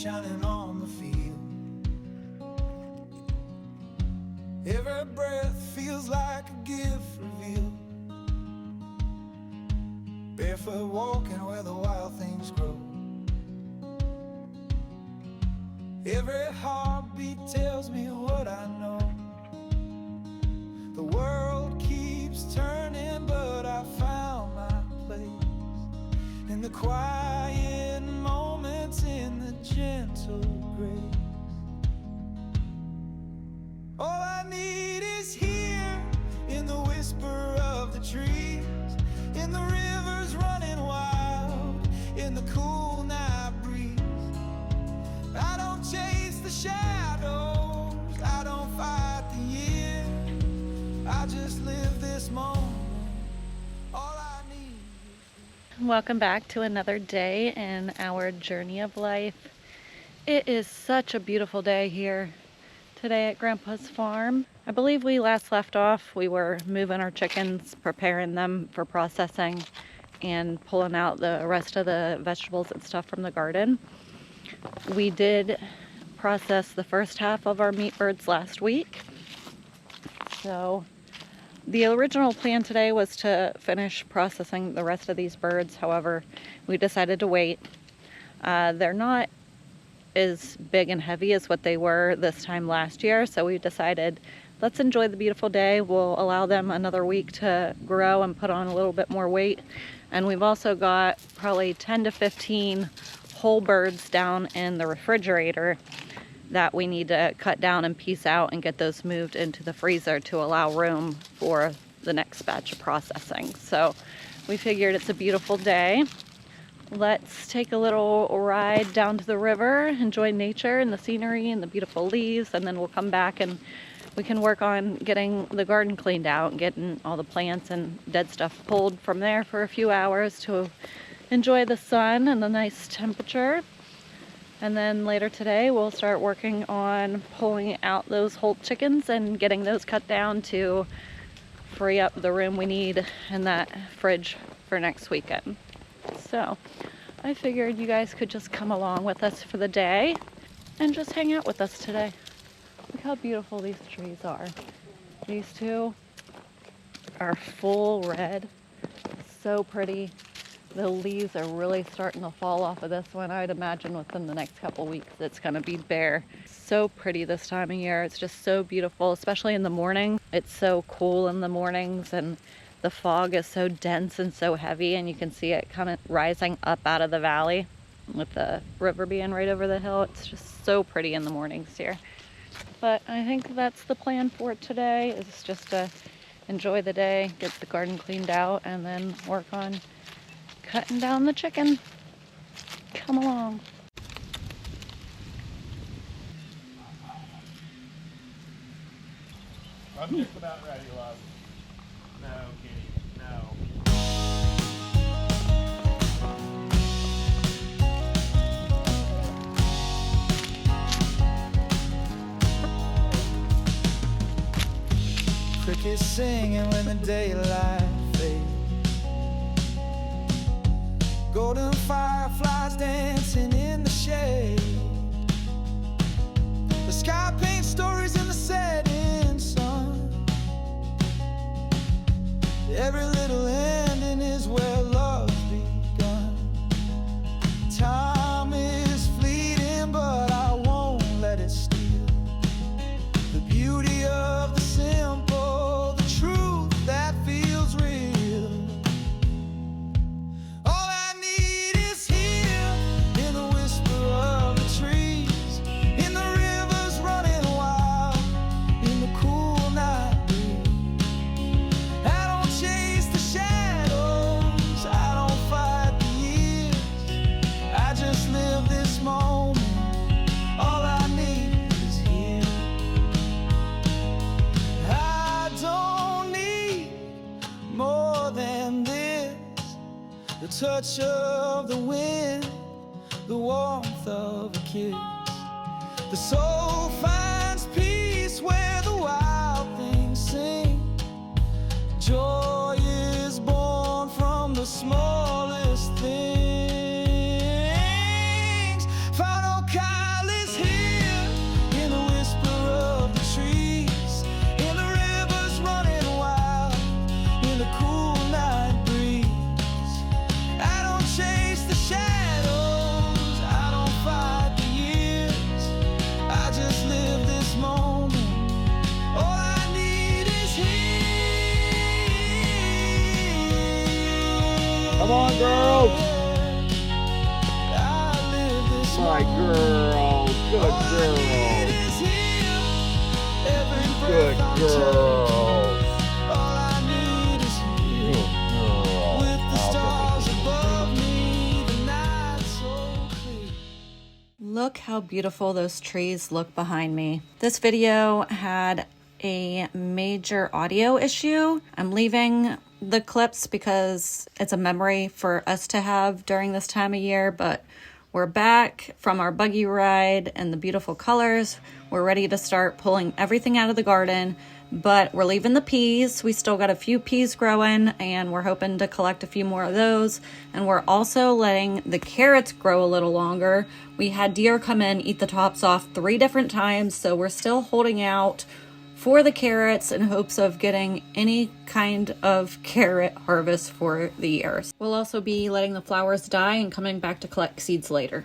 shining on the field. Every breath feels like a gift revealed. Barefoot walking where the wild things grow. Every heartbeat tells me what I know. The world keeps turning, but I found my place in the quiet moments, in the gentle grace. All I need is here, in the whisper of the trees, in the rivers running wild, in the cool night breeze. I don't chase the shadows, I don't fight the year, I just live this moment. All I need is... Welcome back to another day in our journey of life. It is such a beautiful day here today at Grandpa's farm. I believe we last left off, we were moving our chickens, preparing them for processing, and pulling out the rest of the vegetables and stuff from the garden. We did process the first half of our meat birds last week. So the original plan today was to finish processing the rest of these birds. However, we decided to wait. They're not as big and heavy as what they were this time last year, so we decided let's enjoy the beautiful day. We'll allow them another week to grow and put on a little bit more weight. And we've also got probably 10 to 15 whole birds down in the refrigerator that we need to cut down and piece out and get those moved into the freezer to allow room for the next batch of processing. So we figured it's a beautiful day. Let's take a little ride down to the river, enjoy nature and the scenery and the beautiful leaves, and then we'll come back and we can work on getting the garden cleaned out and getting all the plants and dead stuff pulled from there for a few hours to enjoy the sun and the nice temperature. And then later today we'll start working on pulling out those whole chickens and getting those cut down to free up the room we need in that fridge for next weekend. So I figured you guys could just come along with us for the day and just hang out with us today. Look how beautiful these trees are. These two are full red, so pretty. The leaves are really starting to fall off of this one. I'd imagine within the next couple weeks it's going to be bare. So pretty this time of year. It's just so beautiful, especially in the morning. It's so cool in the mornings, and the fog is so dense and so heavy, and you can see it kind of rising up out of the valley with the river being right over the hill. It's just so pretty in the mornings here. But I think that's the plan for today, is just to enjoy the day, get the garden cleaned out, and then work on cutting down the chicken. Come along. I'm just about ready, love. No, kitty, no. Crickets singing when the daylight fades. Golden fireflies dancing in the shade. The sky paints stories in the setting sun. Every little ending is where love's begun. Time is fleeting, but I won't let it steal the beauty of the simple, the truth that feels real. All I need is here, in the whisper of the trees, in the rivers running wild, in the cool night breeze. I don't chase the shadows, I don't fight the years, I just live this moment. All I need is here. I don't need more than this, the touch of the wind, the warmth of a kiss. The soul finds peace where the wild things sing. Joy is born from the smallest things. Found all kinds turns. All I need is you. With the stars above me, the night so clear. Look how beautiful those trees look behind me. This video had a major audio issue. I'm leaving the clips because it's a memory for us to have during this time of year, but we're back from our buggy ride and the beautiful colors. We're ready to start pulling everything out of the garden, but we're leaving the peas. We still got a few peas growing and we're hoping to collect a few more of those. And we're also letting the carrots grow a little longer. We had deer come in, eat the tops off 3 different times, so we're still holding out for the carrots in hopes of getting any kind of carrot harvest for the year. We'll also be letting the flowers die and coming back to collect seeds later.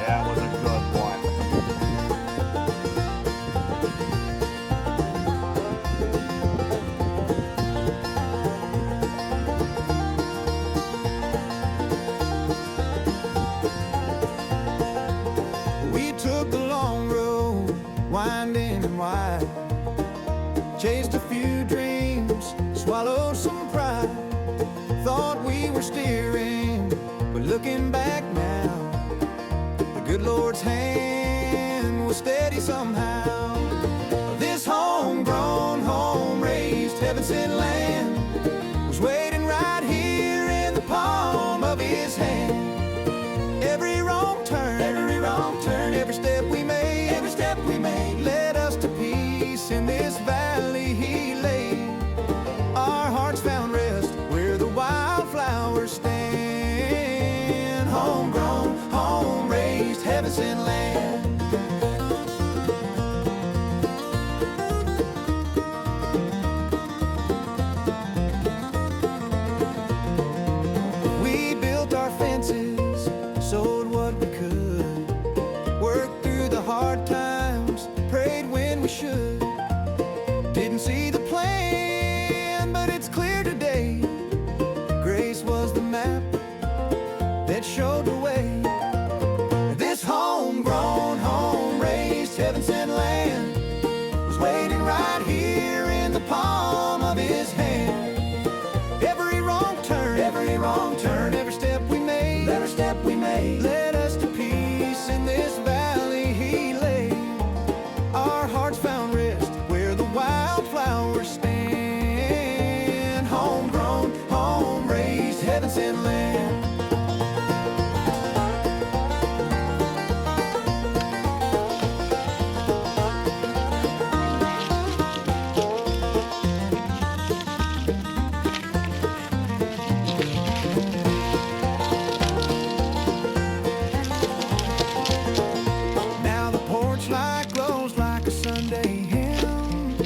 That was a good one. We took the long road, winding and wide. Chased a few dreams, swallowed some pride. Thought we were steering, but looking back now, the good Lord's hand was steady somehow. This homegrown, home-raised, heaven-sent land was waiting right here in the palm of His hand. Every wrong turn, every step we made, led us to peace in this valley He laid. Our hearts found rest where the wildflowers stand. Homegrown, home-raised, heaven-sent land. We built our fences, sowed what we could, worked through the hard times, prayed when we should. Didn't see the plan, but it's clear today. Grace was the map that showed the way. This homegrown, home-raised, heaven-sent land was waiting right here in the palm of His hand. Every wrong turn, every step we made, led us to peace in this valley He laid. Our hearts found rest where the wildflowers stand. Homegrown, home-raised, heaven-sent land. Now the porch light glows like a Sunday hymn.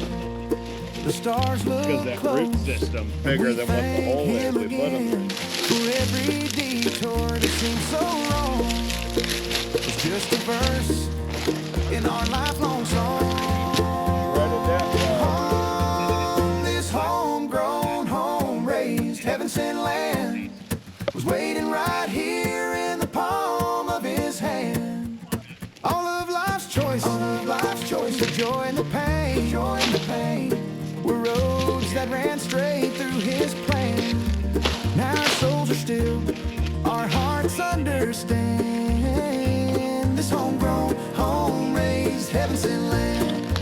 The stars Because look that close. root system's bigger than what the hole is we put them. For every detour that seems so long, it's just a verse in our lifelong song. Right at that On this homegrown, home-raised, heaven-sent land was waiting right here in the palm of His hand. All of life's choices, the joy and the pain, were roads that ran straight through His plan. Now our souls are still, our hearts understand. This homegrown, home-raised, heaven-sent land,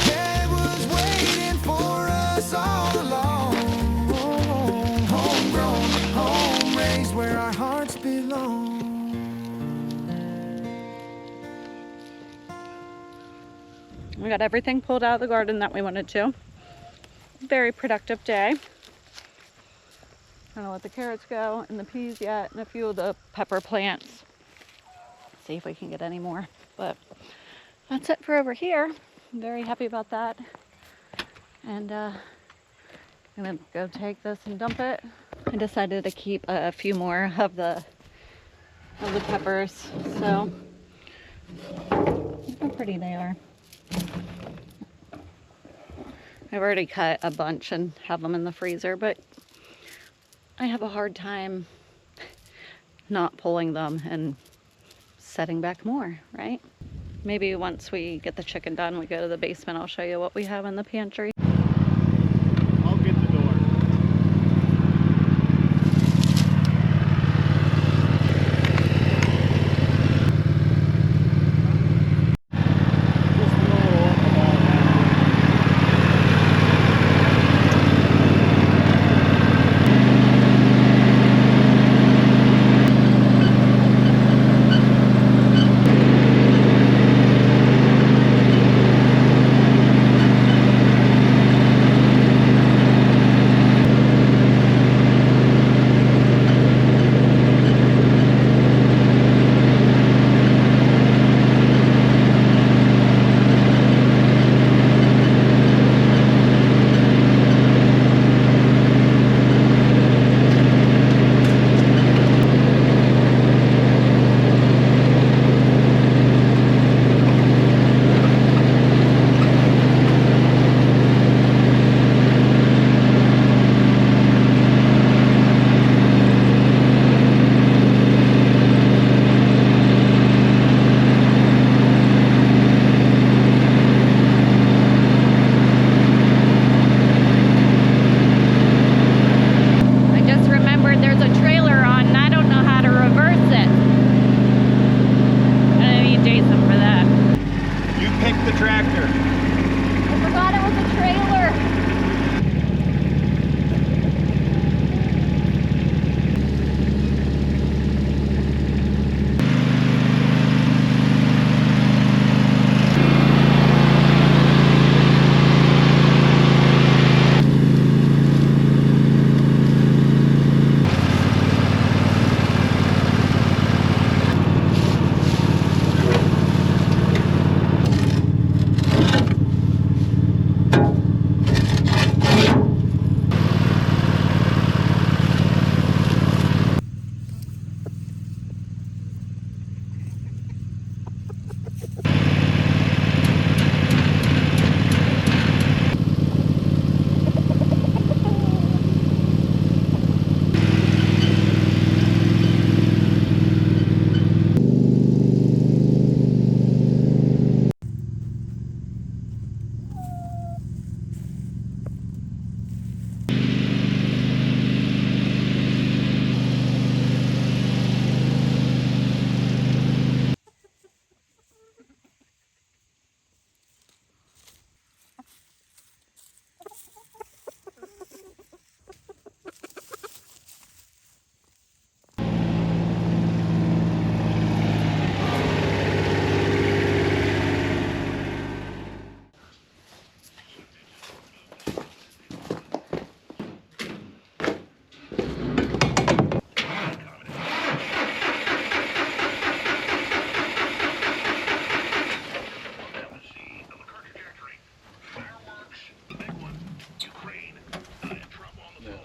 yeah, it was waiting for us all along. Homegrown, home-raised, where our hearts belong. We got everything pulled out of the garden that we wanted to. Very productive day. Gonna let the carrots go and the peas yet, and a few of the pepper plants. See if we can get any more. But that's it for over here. I'm very happy about that. And I'm gonna go take this and dump it. I decided to keep a few more of the peppers. So look how pretty they are. I've already cut a bunch and have them in the freezer, but I have a hard time not pulling them and setting back more, right? Maybe once we get the chicken done, we go to the basement, I'll show you what we have in the pantry. I'll get the door. Just a little off the wall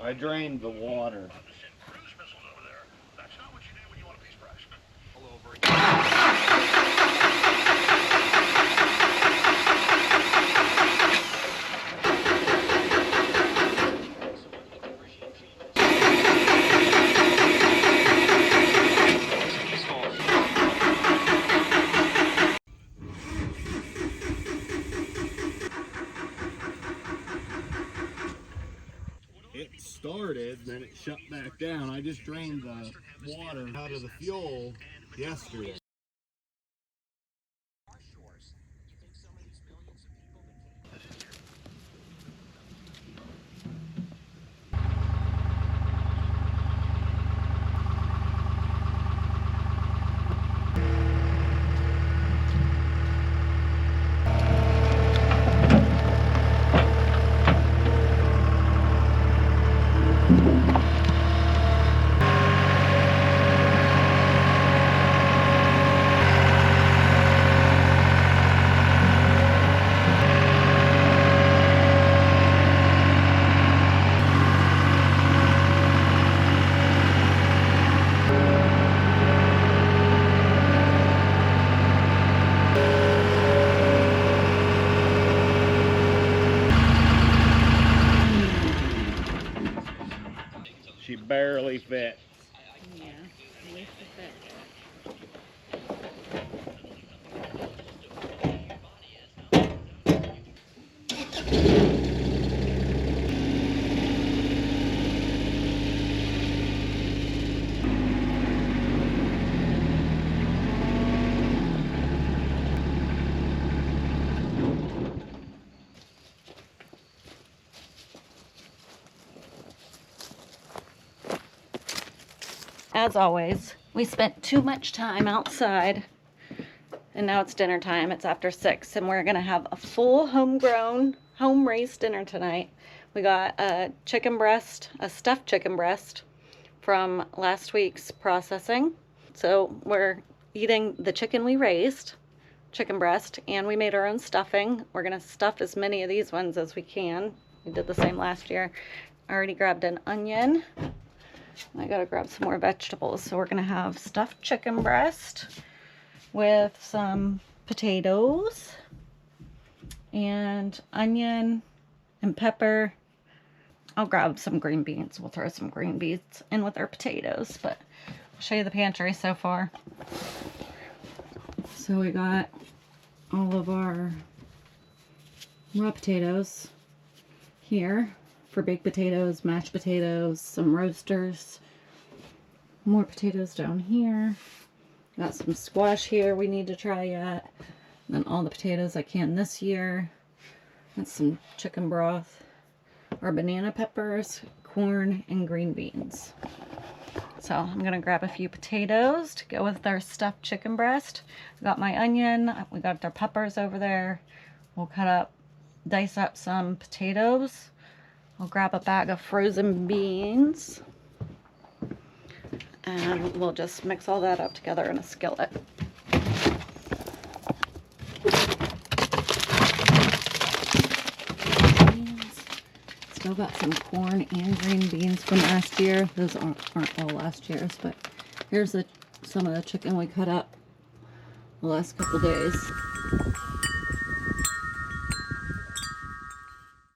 I drained the water. It started, then it shut back down. I just drained the water out of the fuel yesterday. barely fit. Yeah, at least a bit. As always, we spent too much time outside, and now it's dinner time. It's after 6, and we're gonna have a full homegrown, home-raised dinner tonight. We got a chicken breast, a stuffed chicken breast from last week's processing. So we're eating the chicken we raised, chicken breast, and we made our own stuffing. We're gonna stuff as many of these ones as we can. We did the same last year. I already grabbed an onion. I gotta grab some more vegetables. So we're gonna have stuffed chicken breast with some potatoes and onion and pepper. I'll grab some green beans. We'll throw some green beans in with our potatoes, but I'll show you the pantry so far. So we got all of our raw potatoes here. For baked potatoes, mashed potatoes, some roasters, more potatoes down here. Got some squash here we need to try yet. And then all the potatoes I can this year. Got some chicken broth, our banana peppers, corn, and green beans. So I'm gonna grab a few potatoes to go with our stuffed chicken breast. I got my onion, we got our peppers over there. We'll dice up some potatoes. I'll grab a bag of frozen beans, and we'll just mix all that up together in a skillet. Still got some corn and green beans from last year. Those aren't all last year's, but here's some of the chicken we cut up the last couple days.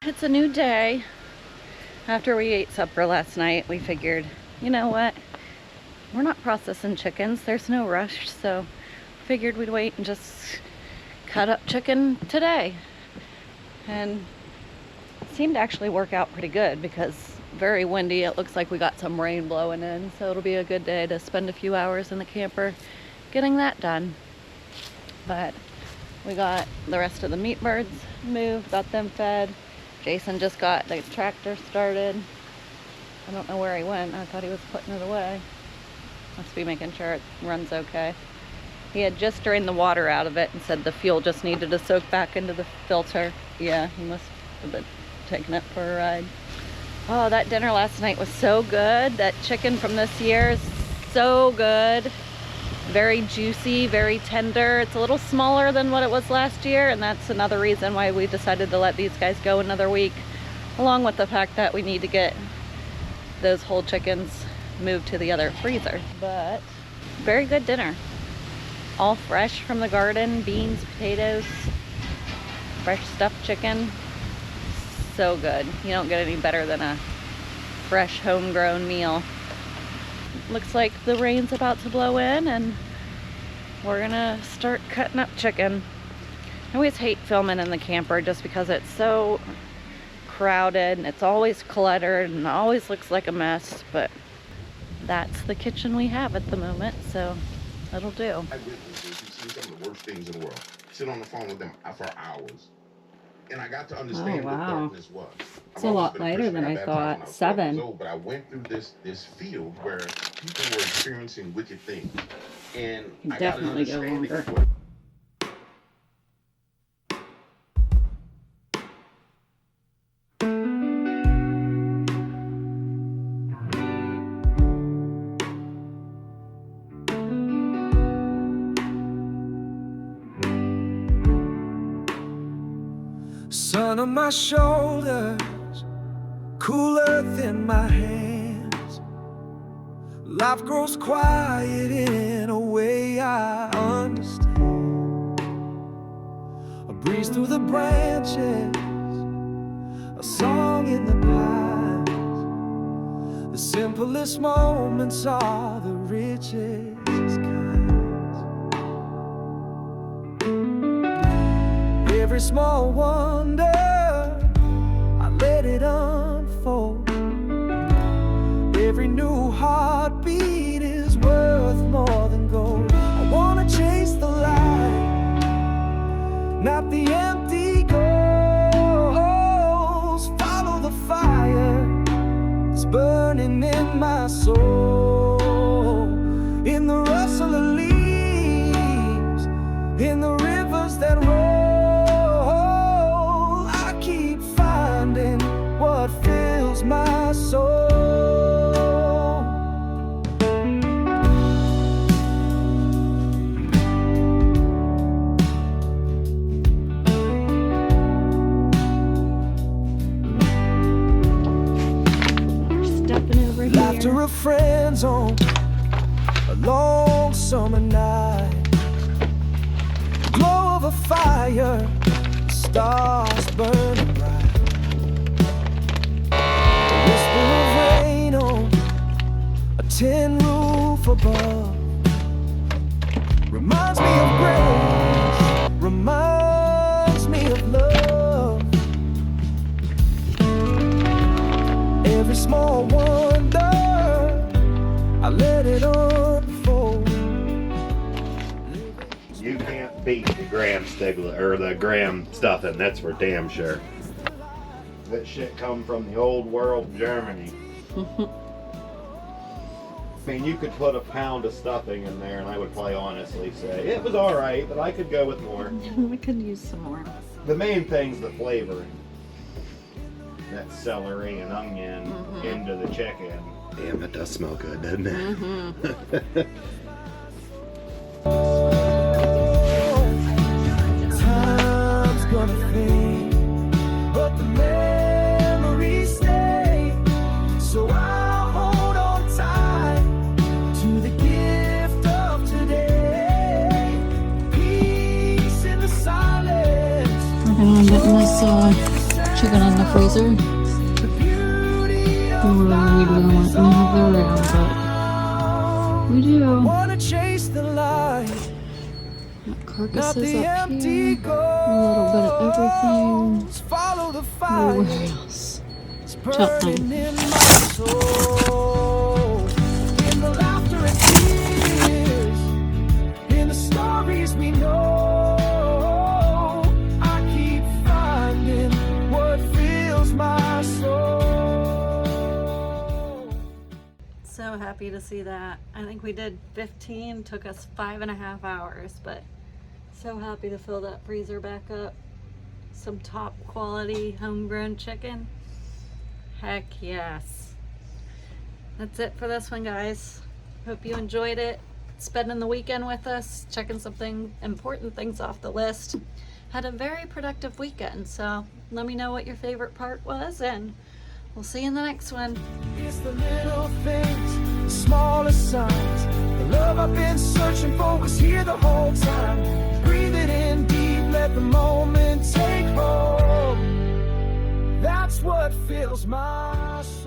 It's a new day. After we ate supper last night, we figured, you know what? We're not processing chickens. There's no rush, so figured we'd wait and just cut up chicken today. And it seemed to actually work out pretty good because very windy. It looks like we got some rain blowing in, so it'll be a good day to spend a few hours in the camper getting that done. But we got the rest of the meat birds moved, got them fed. Jason just got the tractor started. I don't know where he went. I thought he was putting it away. Must be making sure it runs okay. He had just drained the water out of it and said the fuel just needed to soak back into the filter. Yeah, he must have been taking it for a ride. Oh, that dinner last night was so good. That chicken from this year is so good. Very juicy, very tender. It's a little smaller than what it was last year, and that's another reason why we decided to let these guys go another week, along with the fact that we need to get those whole chickens moved to the other freezer. But very good dinner. All fresh from the garden, beans, potatoes, fresh stuffed chicken. So good. You don't get any better than a fresh homegrown meal. Looks like the rain's about to blow in, and we're gonna start cutting up chicken. I always hate filming in the camper just because it's so crowded and it's always cluttered and always looks like a mess, but that's the kitchen we have at the moment, so it'll do. Eyewitnesses who've seen some of the worst things in the world. Sit on the phone with them for hours. And I got to understand what darkness was. It's a lot lighter than I thought. 7. But I went through this field where people were experiencing wicked things. And I got an Definitely go understanding longer. of what Sun on my shoulders, cool earth in my hands. Life grows quiet in a way I understand. A breeze through the branches, a song in the pines, the simple simplest moments are the richest kinds. Every small wonder, I let it unfold. Every new heartbeat is worth more than gold. I wanna chase the light, not the empty goals. Follow the fire that's burning in my soul. In the rustle of leaves, in the rivers that roll, I keep finding what fills my soul. Laughter of friends on a long summer night, glow of a fire, the stars burning bright, a whisper of rain on a tin roof above, reminds me of grace, reminds me of love. Every small wonder, I let it unfold. You can't beat the graham stiglet or the graham stuffing, that's for damn sure. That shit come from the old world Germany. I mean, you could put a pound of stuffing in there and I would probably honestly say it was alright, but I could go with more. We could use some more. The main thing's the flavoring. That celery and onion into the chicken. Damn, it does smell good, doesn't it? Time's gonna fade, but the memories stay. So I'll hold on tight to the gift of today. Peace in the silence. I'm getting this chicken in the freezer. We really don't want to have it around, but we do. Wanna chase the light, Got carcasses not the up empty here. A little bit of everything. goals. Follow the fire. Where else? It's Chopped burning down. in my soul. In the laughter and tears, in the stories we know, I keep finding what fills my soul. So happy to see that. I think we did 15, took us 5.5 hours, but so happy to fill that freezer back up. Some top quality homegrown chicken. Heck yes. That's it for this one, guys. Hope you enjoyed it. Spending the weekend with us, checking some important things off the list. Had a very productive weekend, so let me know what your favorite part was, and we'll see you in the next one. It's the little things, the smallest signs. The love I've been searching for was here the whole time. Breathe it in deep, let the moment take hold. That's what fills my soul.